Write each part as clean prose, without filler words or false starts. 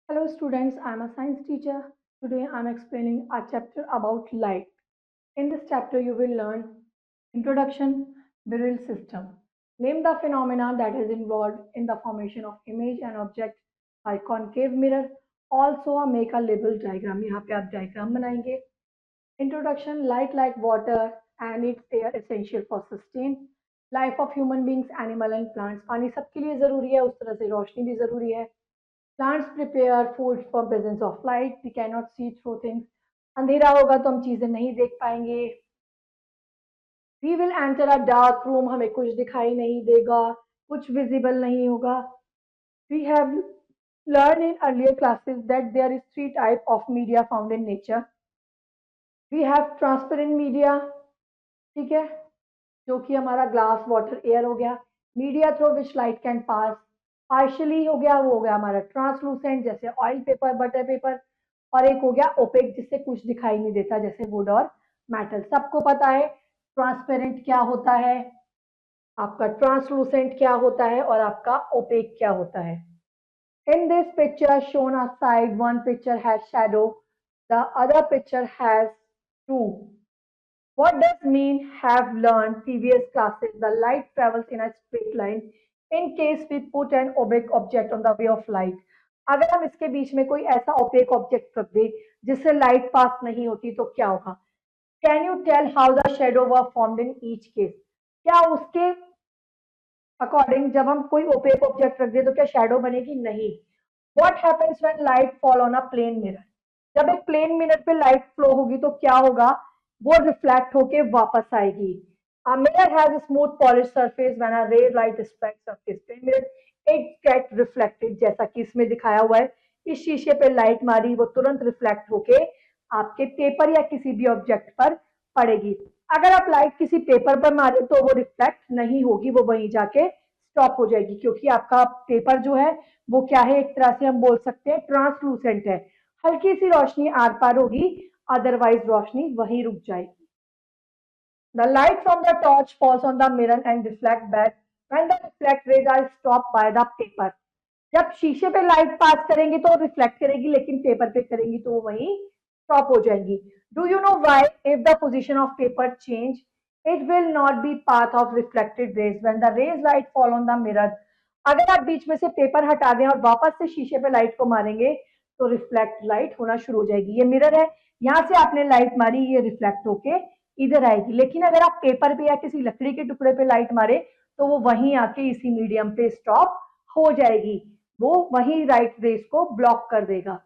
Hello students, I am a science teacher. Today I am explaining a chapter about light. In this chapter you will learn Introduction, Visual System. Name the phenomena that is involved in the formation of image and object by concave mirror. Also make a label diagram. यहाँ पे आप diagram बनाएंगे. Introduction, light like water and its air essential for sustain life of human beings, animal and plants. पानी सबके लिए ज़रूरी है, उस तरह से रोशनी भी ज़रूरी है. Plants prepare food for presence of light. We cannot see through things. अंधेरा होगा तो हम चीजें नहीं देख पाएंगे. We will enter a dark room. हमें कुछ दिखाई नहीं देगा, कुछ visible नहीं होगा. We have learned in earlier classes that there is three type of media found in nature. We have transparent media, ठीक है, जो कि हमारा ग्लास, वाटर, एयर हो गया. Media through which light can pass partially हो गया, वो हो गया हमारा ट्रांसलूसेंट जैसे ऑयल पेपर, बटर पेपर. और एक हो गया ओपेक जिससे कुछ दिखाई नहीं देता जैसे वुड और मेटल. सबको पता है ट्रांसपेरेंट क्या होता है, आपका ट्रांसलूसेंट क्या होता है और आपका ओपेक क्या होता है. In this picture shown aside, one picture has shadow, the other picture has two. What does mean have learned previous classes? The light travels in a straight line in case we put an opaque object on the way of light. अगर हम इसके बीच में कोई ऐसा opaque object रख दे जिससे light pass नहीं होती तो क्या होगा? Can you tell how the shadow were formed in each case? क्या उसके अकॉर्डिंग जब हम कोई opaque object रख दे तो क्या shadow बनेगी? नहीं. What happens when light fall on a plane mirror? जब एक प्लेन मिरर पे लाइट फ्लो होगी तो क्या होगा? वो रिफ्लेक्ट होके वापस आएगी. A mirror has a smooth polished surface. When a ray light strikes on this plane mirror, it get reflected. जैसा कि इसमें दिखाया हुआ है, इस शीशे पे लाइट मारी, वो तुरंत रिफ्लेक्ट होके आपके पेपर या किसी भी ऑब्जेक्ट पर पड़ेगी. अगर आप लाइट किसी पेपर पर मारे तो वो रिफ्लेक्ट नहीं होगी, वो वहीं जाके स्टॉप हो जाएगी, क्योंकि आपका पेपर जो है वो क्या है, एक तरह से हम बोल सकते हैं ट्रांसलूसेंट है. हल्की सी रोशनी आर पार होगी, अदरवाइज रोशनी वहीं रुक जाएगी. The light from the torch falls on the mirror and reflect back. When the reflect rays are stopped by the paper. जब शीशे पे लाइट पास करेंगी तो रिफ्लेक्ट करेगी, लेकिन पेपर पे करेंगी तो वहीं स्टॉप हो जाएंगी. Do you know why? If the position of paper change, it will not be path of reflected rays when the rays light fall on the mirror. अगर आप बीच में से पेपर हटा दें और वापस से शीशे पे लाइट को मारेंगे तो रिफ्लेक्ट लाइट होना शुरू हो जाएगी. ये मिरर है, यहाँ से आपने लाइट मारी, ये रिफ्लेक्ट होके इधर आएगी. लेकिन अगर आप पेपर पे या किसी लकड़ी के टुकड़े पे लाइट मारे तो वो वहीं आके इसी मीडियम पे स्टॉप हो जाएगी, वो वहीं राइट रेस को ब्लॉक कर देगा.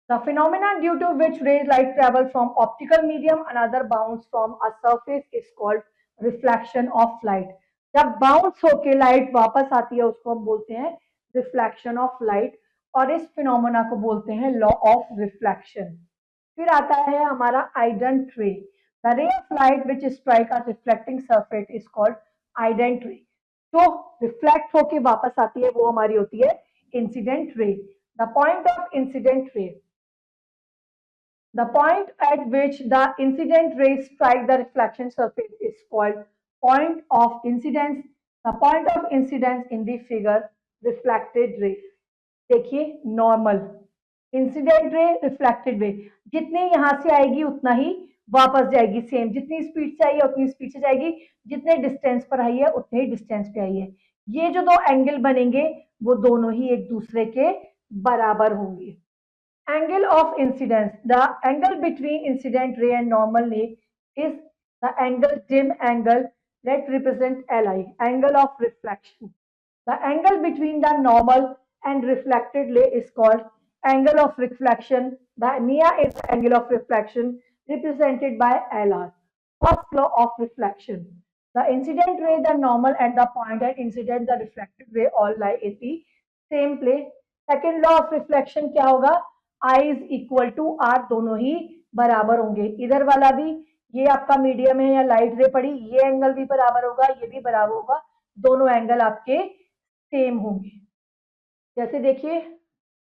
The phenomenon due to which rays light travel from optical medium another bounce from a surface is called reflection of light. जब बाउंस होके लाइट वापस आती है उसको हम बोलते हैं रिफ्लेक्शन ऑफ लाइट, और इस फिनोमेना को बोलते हैं लॉ ऑफ रिफ्लेक्शन. फिर आता है हमारा आइडेंट ray. The ray of light which strike a reflecting surface is called incident ray. जो रिफ्लेक्ट होके वापस आती है वो हमारी होती है incident ray. The point of incident ray, the point at which the incident rays strike the reflection surface is called point of incidence. The point of incidence in the figure reflected ray. देखिए normal, incident ray, reflected ray. जितनी यहाँ से आएगी उतना ही वापस जाएगी, same जितनी speed से आई है उतनी स्पीड से जाएगी, जितने डिस्टेंस पर आई है उतने ही डिस्टेंस पे आई है. ये जो दो एंगल बनेंगे वो दोनों ही एक दूसरे के बराबर होंगे. Angle of incidence, the angle between incident ray and normal ray is the angle dim angle that represent Li, angle of reflection. The angle between the normal and reflected ray is called angle of reflection. The Nia is the angle of reflection represented by Lr. First law of reflection. The incident ray, the normal and the point at incident, the reflected ray all lie in the same place. Second law of reflection क्या होगा? I is equal to R, दोनों ही बराबर होंगे. इधर वाला भी, ये आपका मीडियम है या लाइट रे पड़ी, ये एंगल भी बराबर होगा, ये भी बराबर होगा, दोनों एंगल आपके सेम होंगे. जैसे देखिए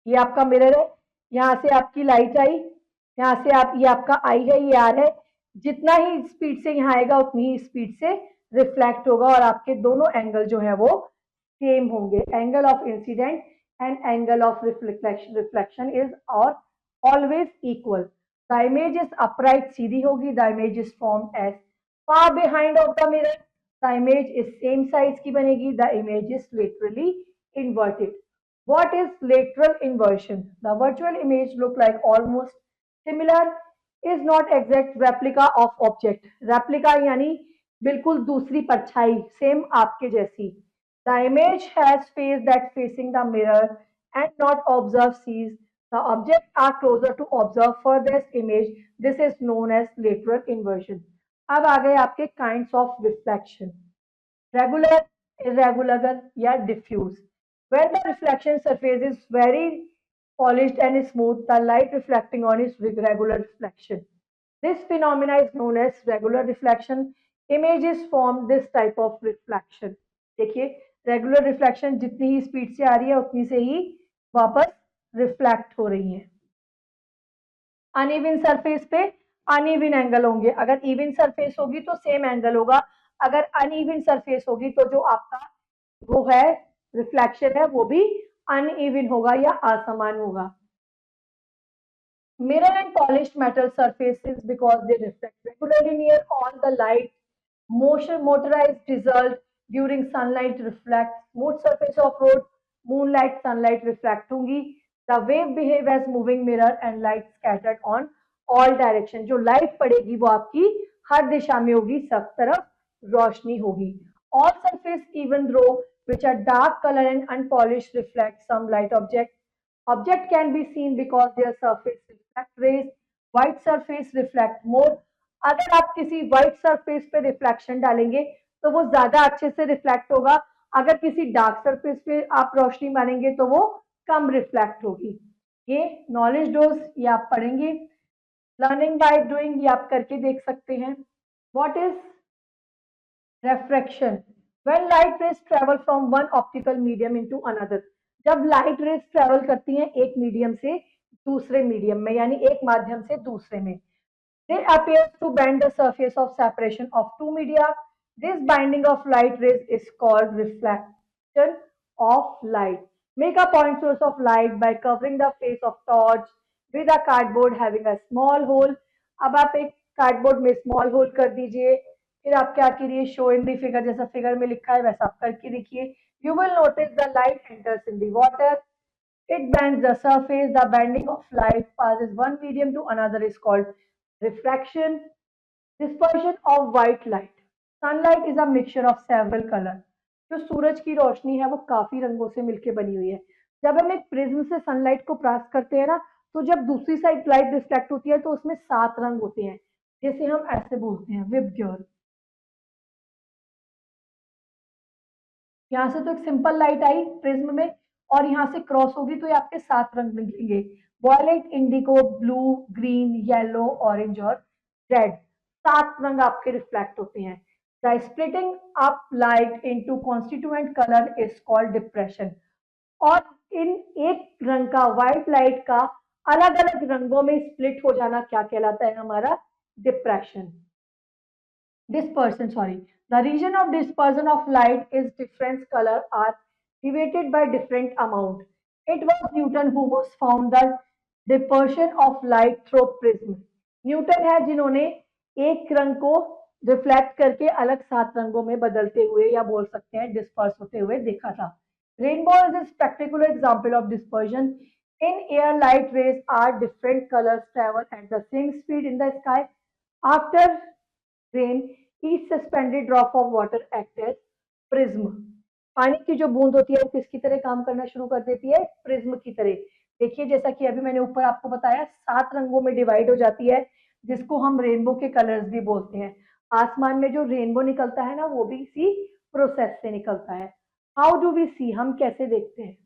ये आपका मिरर है, यहाँ से आपकी लाइट आई, यहाँ से आप, ये आपका आई है, ये आर है. जितना ही स्पीड से यहाँ आएगा उतनी ही स्पीड से रिफ्लेक्ट होगा और आपके दोनों एंगल जो है वो सेम होंगे. Angle of incident and angle of reflection is or always equal. The image is upright, सीधी होगी. The image is formed as far behind of the mirror. The image is same size की बनेगी. The image is laterally inverted. What is lateral inversion? The virtual image look like almost similar is not exact replica of object. Replica यानी बिल्कुल दूसरी परछाई, same आपके जैसी. The image has face that facing the mirror and not observe sees. The objects are closer to observe furthest image. This is known as lateral inversion. अब आ गए आपके kinds of reflection. Regular, irregular या diffuse. When the reflection surface is very polished and smooth, the light reflecting on is regular reflection. This phenomena is known as regular reflection. Images form this type of reflection. देखिए regular reflection जितनी ही speed से आ रही है उतनी से ही वापस reflect हो रही है. अनइवन सरफेस पे अनइवन एंगल होंगे. अगर इवन सरफेस होगी तो सेम एंगल होगा. अगर अनइवन सरफेस होगी तो जो आपका वो है रिफ्लेक्शन है वो भी अनइवन होगा या असमान होगा. Mirror and polished metal surfaces because they reflect regularly near on the light. Motorized result during sunlight reflect. Smooth surface of road, moonlight, sunlight reflect होंगी. The wave behave as moving mirror and light scattered on all direction. जो light पड़ेगी वो आपकी हर दिशा में होगी, सब तरफ रोशनी होगी. All surface even though which are dark color and unpolished reflect some light object. Object can be seen because their surface reflect rays. White surface reflect more. अगर आप किसी व्हाइट सरफेस पे रिफ्लेक्शन डालेंगे तो वो ज्यादा अच्छे से रिफ्लेक्ट होगा. अगर किसी डार्क सरफेस पे आप रोशनी मारेंगे तो वो कम रिफ्लेक्ट होगी. ये नॉलेज डोज ये आप पढ़ेंगे. लर्निंग बाय डूइंग ये आप करके देख सकते हैं. What is refraction? When light rays travel from one optical medium into another. जब लाइट रेज ट्रेवल करती हैं एक मीडियम से दूसरे मीडियम में यानी एक माध्यम से दूसरे में. They appear to bend the surface of separation of two media. This binding of light rays is called reflection of light. Make a point source of light by covering the face of torch with a cardboard having a small hole. अब आप एक cardboard में small whole कर दीजिए. फिर आप क्या करिए, शो इन दी फिगर, जैसा फिगर में लिखा है वैसा आप करके देखिए. You will notice the light enters in the water. It bends the surface. The bending of light passes one medium to another is called refraction. Dispersion of white light. Sunlight is a mixture of several colors. जो सूरज की रोशनी है वो काफी रंगों से मिलकर बनी हुई है. जब हम एक प्रिज्म से सनलाइट को पास करते हैं ना तो जब दूसरी साइड लाइट रिफ्लेक्ट होती है तो उसमें 7 रंग होते हैं, जैसे हम ऐसे बोलते हैं विबग्योर. यहाँ से तो एक सिंपल लाइट आई प्रिज्म में और यहाँ से क्रॉस होगी तो ये आपके 7 रंग निकलेंगे. Violet, indigo, blue, green, yellow, orange और रेड. 7 रंग आपके रिफ्लेक्ट होते हैं. The splitting up light into constituent colour is called depression. और इन एक रंग का व्हाइट लाइट का अलग अलग रंगों में स्प्लिट हो जाना क्या कहलाता है हमारा depression. Dispersion, sorry. The region of dispersion of light is different color are deviated by different amount. It was Newton who was found the dispersion of light through prism. Newton है जिन्होंने एक रंग को रिफ्लेक्ट करके अलग 7 रंगों में बदलते हुए या बोल सकते हैं डिस्पर्स होते हुए देखा था. Rainbow is a spectacular example of dispersion. In air, light rays are different colors travel at the same speed in the sky. After rain, each suspended drop of water acts as prism. पानी की जो बूंद होती है वो किसकी तरह काम करना शुरू कर देती है, प्रिज्म की तरह. देखिए जैसा कि अभी मैंने ऊपर आपको बताया 7 रंगों में डिवाइड हो जाती है जिसको हम रेनबो के कलर्स भी बोलते हैं. आसमान में जो रेनबो निकलता है ना वो भी इसी प्रोसेस से निकलता है. हाउ डू वी सी, हम कैसे देखते हैं.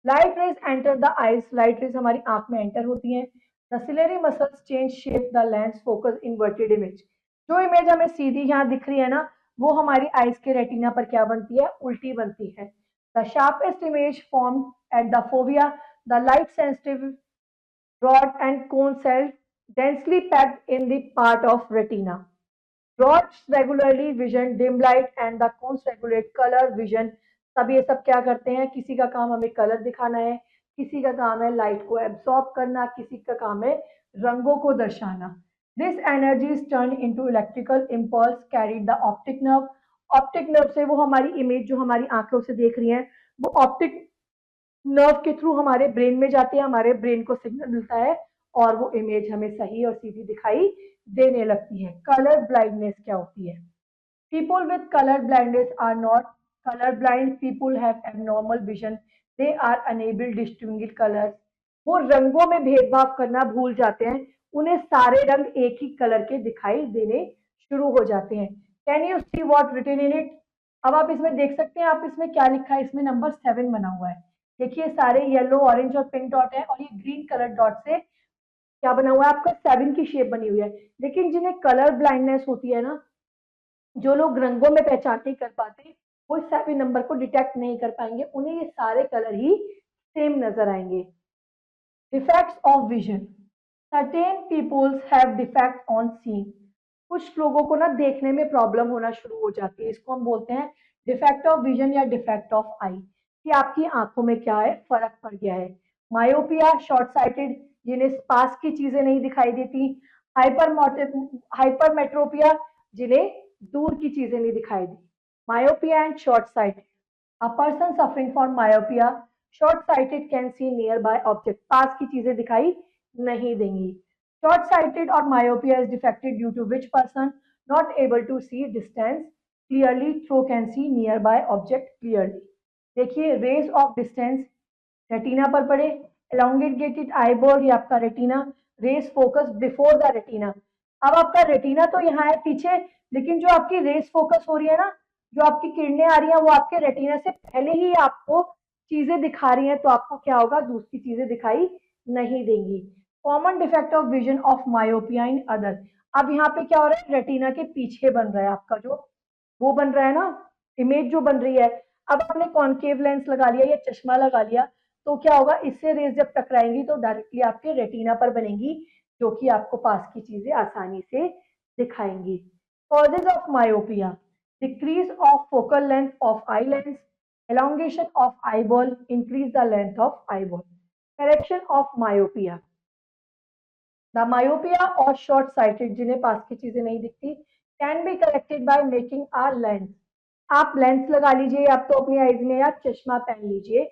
Light rays enter the eyes. Light rays हमारी आंख में एंटर होती हैं. The ciliary muscles change shape the lens focus inverted image. जो इमेज हमें सीधी यहाँ दिख रही है ना वो हमारी आईज के रेटिना पर क्या बनती है, उल्टी बनती है. The sharpest image formed at the fovea. The light sensitive rod and cone cells densely packed in the part of retina. Rods regularly vision dim light and the cones regulate color vision. सब ये सब क्या करते हैं, किसी का काम हमें कलर दिखाना है, किसी का काम है लाइट को एब्सॉर्ब करना, किसी का काम है रंगों को दर्शाना। This energy is turn into electrical impulse carried the optic nerve. Optic nerve से वो हमारी इमेज जो हमारी आंखों से देख रही है वो ऑप्टिक नर्व के थ्रू हमारे ब्रेन में जाती है, हमारे ब्रेन को सिग्नल मिलता है और वो इमेज हमें सही और सीधी दिखाई देने लगती है। कलर ब्लाइंडनेस क्या होती है? People with color blindness are not colorblind. People have abnormal vision. They are unable to distinguish colors. वो रंगों में भेदभाव करना भूल जाते हैं, उन्हें सारे रंग एक ही कलर के दिखाई देने शुरू हो जाते हैं। Can you see what written in it? अब आप इसमें देख सकते हैं, आप इसमें क्या लिखा है, इसमें नंबर 7 बना हुआ है। देखिए सारे येलो, ऑरेंज और पिंक डॉट है और ये ग्रीन कलर डॉट से क्या बना हुआ है, आपका 7 की शेप बनी हुई है। लेकिन जिन्हें कलर ब्लाइंडनेस होती है ना, जो लोग रंगों में पहचान नहीं कर पाते, वो 7 नंबर को डिटेक्ट नहीं कर पाएंगे, उन्हें ये सारे कलर ही सेम नजर आएंगे। Defects of vision. Certain peoples have defect on seeing. कुछ लोगों को ना देखने में प्रॉब्लम होना शुरू हो जाती है, इसको हम बोलते हैं डिफेक्ट ऑफ विजन या डिफेक्ट ऑफ आई, कि आपकी आंखों में क्या है, फर्क पड़ गया है। मायोपिया, शॉर्ट साइटेड, जिन्हें पास की चीजें नहीं दिखाई देती। हाइपरमेट्रोपिया, जिन्हें दूर की चीजें नहीं दिखाई दी। Myopia and short sighted. A person suffering from myopia, short sighted can see nearby object, पास की चीजें दिखाई नहीं देंगी। शॉर्ट साइटेड और myopia is defected due to which person not able to see distance clearly through can see nearby object clearly. देखिए rays of distance retina पर पड़े, एलोंगेटेड आईबॉल, ये आपका retina, rays focus before the retina. अब आपका retina तो यहाँ है पीछे, लेकिन जो आपकी रेज फोकस हो रही है ना, जो आपकी किरणें आ रही हैं वो आपके रेटिना से पहले ही आपको चीजें दिखा रही हैं, तो आपको क्या होगा, दूसरी चीजें दिखाई नहीं देंगी। Common defect of vision of myopia in other. अब यहाँ पे क्या हो रहा है, रेटिना के पीछे बन रहा है आपका जो वो बन रहा है ना, इमेज जो बन रही है। अब आपने कॉनकेव लेंस लगा लिया या चश्मा लगा लिया, तो क्या होगा, इससे रेज जब टकराएंगी तो डायरेक्टली आपके रेटिना पर बनेंगी, जो कि आपको पास की चीजें आसानी से दिखाएंगी। Causes of myopia. Decrease of focal length of eye lens, elongation of eyeball, increase the length of eyeball. Correction of myopia. The myopia or short sighted, जिन्हें पास की चीजें नहीं दिखती, can be corrected by making a lens. आप lens लगा लीजिए, आप तो अपनी आईज में या चश्मा पहन लीजिए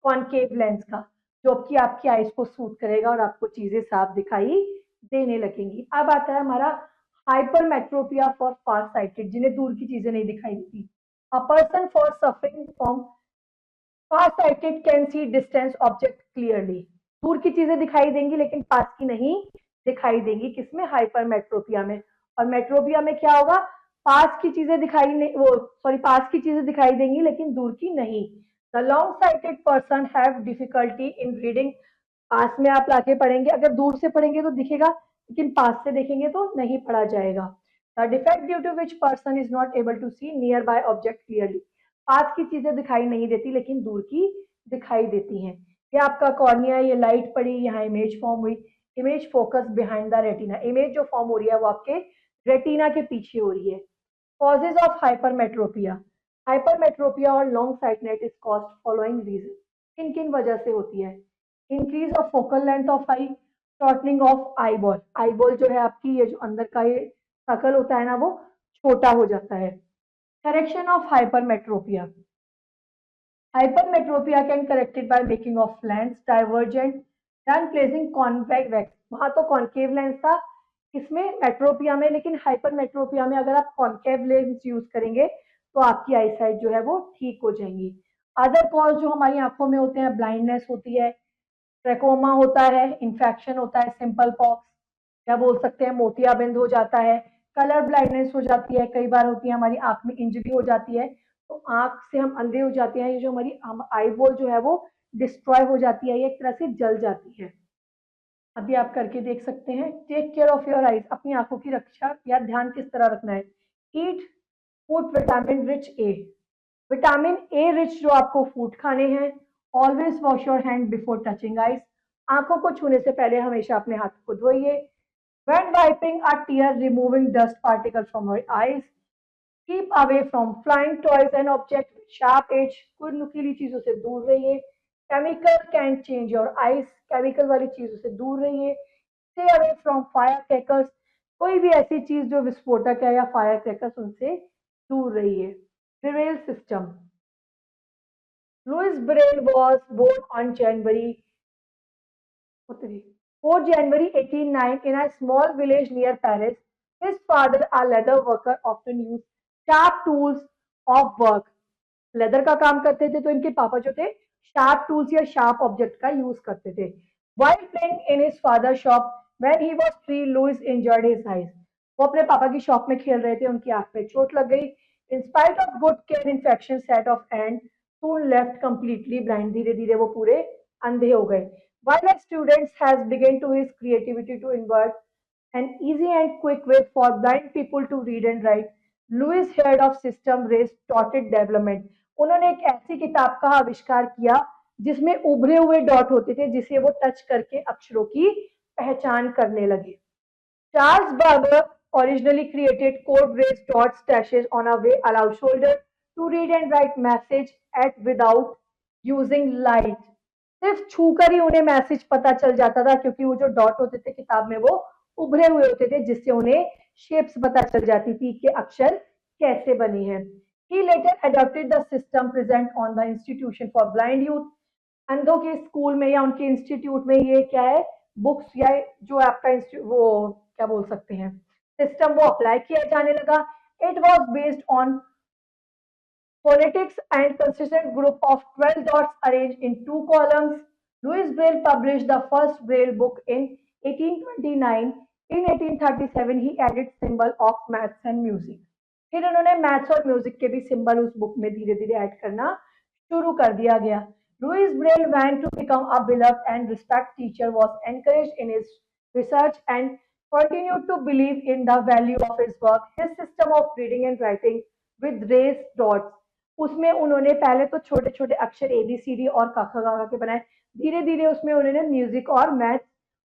कॉनकेव लेंस का, जो कि आपकी आईज को सूट करेगा और आपको चीजें साफ दिखाई देने लगेंगी। अब आता है हमारा हाइपरमेट्रोपिया फॉर फार साइटेड, जिन्हें दूर की चीजें नहीं दिखाई देती। A person for suffering from far sighted can see distance object clearly. दूर की चीजें दिखाई देंगी लेकिन पास की नहीं दिखाई देंगी, किसमें, हाइपरमेट्रोपिया में। और मेट्रोपिया में क्या होगा, पास की चीजें दिखाई नहीं, वो सॉरी, पास की चीजें दिखाई देंगी लेकिन दूर की नहीं। The long sighted person have difficulty in reading. पास में आप लाके पढ़ेंगे, अगर दूर से पढ़ेंगे तो दिखेगा, लेकिन पास से देखेंगे तो नहीं पढ़ा जाएगा। The defect due to which person is not able to see nearby object clearly. पास की चीजें दिखाई नहीं देती लेकिन दूर की दिखाई देती हैं। ये आपका कॉर्निया, ये लाइट पड़ी, यहाँ इमेज फॉर्म हुई, image focus behind the retina. Image जो फॉर्म हो रही है वो आपके रेटिना के पीछे हो रही है। Causes of hypermetropia. हाइपरमेट्रोपिया और long sightness is caused following reason. किन किन वजह से होती है? Increase of focal length of eye, shortening of eyeball, eyeball जो है आपकी, ये जो अंदर का ये सर्कल होता है ना, वो छोटा हो जाता है। Correction of hypermetropia. Hypermetropia can corrected by making of lens divergent than placing convex wax. वहां तो कॉन्केव लेंस था इसमें मेट्रोपिया में, लेकिन हाइपरमेट्रोपिया में अगर आप कॉन्केव लेंस यूज करेंगे तो आपकी आई साइट जो है वो ठीक हो जाएंगी। अदर कॉज जो हमारी आंखों में होते हैं, ब्लाइंडनेस होती है, ट्रेकोमा होता है, इन्फेक्शन होता है, सिंपल पॉक्स, क्या बोल सकते हैं, मोतियाबिंद हो जाता है, कलर ब्लाइंडनेस हो जाती है, कई बार होती है हमारी आंख में इंजरी हो जाती है, तो आंख से हम अंधे हो जाते हैं। ये जो हमारी आईबॉल जो है वो डिस्ट्रॉय हो जाती है, ये एक तरह से जल जाती है। अभी आप करके देख सकते हैं। Take care of your eyes, अपनी आंखों की रक्षा या ध्यान किस तरह रखना है। Eat food vitamin rich A, vitamin A rich जो आपको फूड खाने हैं। Always wash your hand before touching eyes, आंखों को छूने से पहले हमेशा अपने हाथ को धोइए। When wiping a tear, removing dust particle from your eyes. Keep away from flying toys and object with sharp edge, कोई नुकीली चीजों से दूर रहिए। Chemical can change your eyes, chemical वाली चीजों से दूर रहिए। Stay away from fire crackers, कोई भी ऐसी चीज जो विस्फोटक है या फायर क्रैकर्स उनसे दूर रहिए। Birrell system. Louis Braille was born on January 4 January 1809 in a small village near Paris. His father, a leather worker, often used sharp tools of work. Leather का काम करते थे तो इनके पापा जो थे शार्प टूल्स या शार्प ऑब्जेक्ट का यूज करते थे। While playing in his father's shop when he was 3, Louis injured his eyes. वो अपने पापा की शॉप में खेल रहे थे, उनकी आंख में चोट लग गई। In spite of good care, infection set off and soon left completely blind. धीरे धीरे वो पूरे अंधे हो गए। While a student has begun to his creativity to invert an easy and quick way for blind people to read and write, Louis heard of system raised dotted development. उन्होंने एक ऐसी किताब का आविष्कार किया जिसमें उभरे हुए डॉट होते थे जिसे वो टच करके अक्षरों की पहचान करने लगे। Charles barber originally created code raised dot stashes on a way allowed soldiers to read and write message at without using light. सिर्फ छूकर ही उन्हें मैसेज पता चल जाता था क्योंकि वो जो डॉट होते थे किताब में वो उभरे हुए होते थे जिससे उन्हें शेप्स पता चल जाती थी कि अक्षर कैसे बने हैं। He later adopted the system present on the Institution for Blind Youth. अंधों के स्कूल में या उनके इंस्टीट्यूट में ये क्या है, बुक्स या जो आपका वो क्या बोल सकते हैं सिस्टम, वो अप्लाई किया जाने लगा। It was based on phonetics and consistent group of 12 dots arranged in two columns. Louis Braille published the first Braille book in 1829. In 1837, he added symbol of maths and music. फिर उन्होंने maths और music के भी symbol उस book में धीरे धीरे add करना शुरू कर दिया गया। Louis Braille went to become a beloved and respected teacher, was encouraged in his research and continued to believe in the value of his work. His system of reading and writing with raised dots, उसमें उन्होंने पहले तो छोटे छोटे अक्षर A B C D और क ख ग घ के बनाए, धीरे धीरे उसमें उन्होंने म्यूजिक और मैथ्स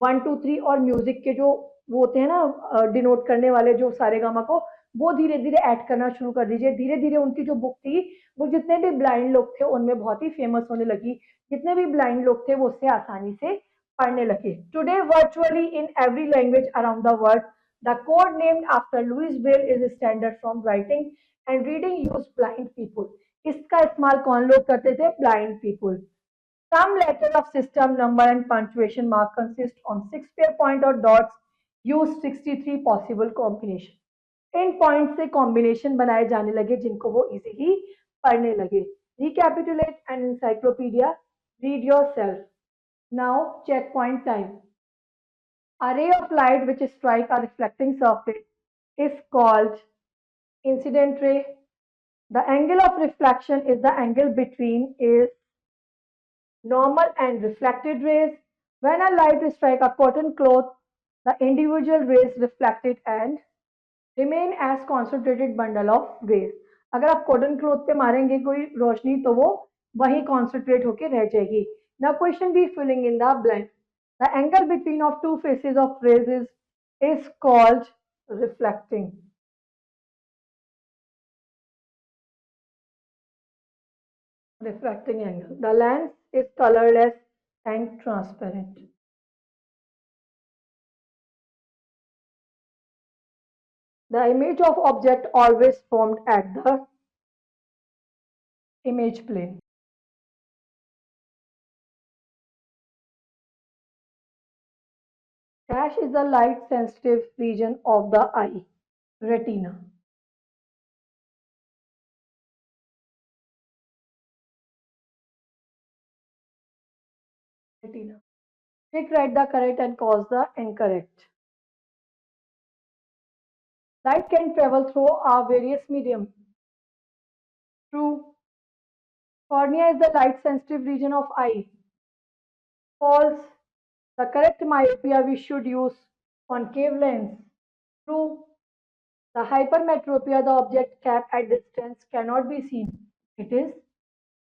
1 2 3 और म्यूजिक के जो वो होते हैं ना डिनोट करने वाले जो सारे गामा को, वो धीरे धीरे ऐड करना शुरू कर दीजिए। धीरे धीरे उनकी जो बुक थी वो जितने भी ब्लाइंड लोग थे उनमें बहुत ही फेमस होने लगी, जितने भी ब्लाइंड लोग थे वो उससे आसानी से पढ़ने लगे। Today virtually in every language around the world the code named after Louis Braille is standard from writing and reading use blind people. इसका इस्तेमाल कौन लोग करते थे? Blind people. Some letter of system number and punctuation mark consist on 6 pair point or dots use 63 possible combination. In point से combination बनाए जाने लगे जिनको वो इजीली पढ़ने लगे। Recapitulate an encyclopedia, read yourself. Now check point time. A ray of light which strike a reflecting surface is called incident ray. The angle of reflection is the angle between is normal and reflected rays. When a light strikes a cotton cloth, the individual rays reflected and remain as concentrated bundle of rays. अगर आप cotton cloth पे मारेंगे कोई रोशनी तो वो वही concentrate होके रह जाएगी। Now question be filling in the blank. The angle between of two faces of rays is called reflecting. Refracting angle. The lens is colorless and transparent. The image of object always formed at the image plane. Dash is the light sensitive region of the eye, retina. Retina. Tick write the correct and cause the incorrect. Light can travel through a various medium. True. Cornea is the light sensitive region of eye. False. The correct myopia we should use concave lens. True. The hypermetropia, the object kept at distance, cannot be seen. It is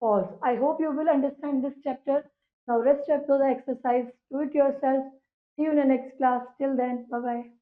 false. I hope you will understand this chapter. Now rest up to the exercise. Do it yourself. See you in the next class. Till then, bye bye.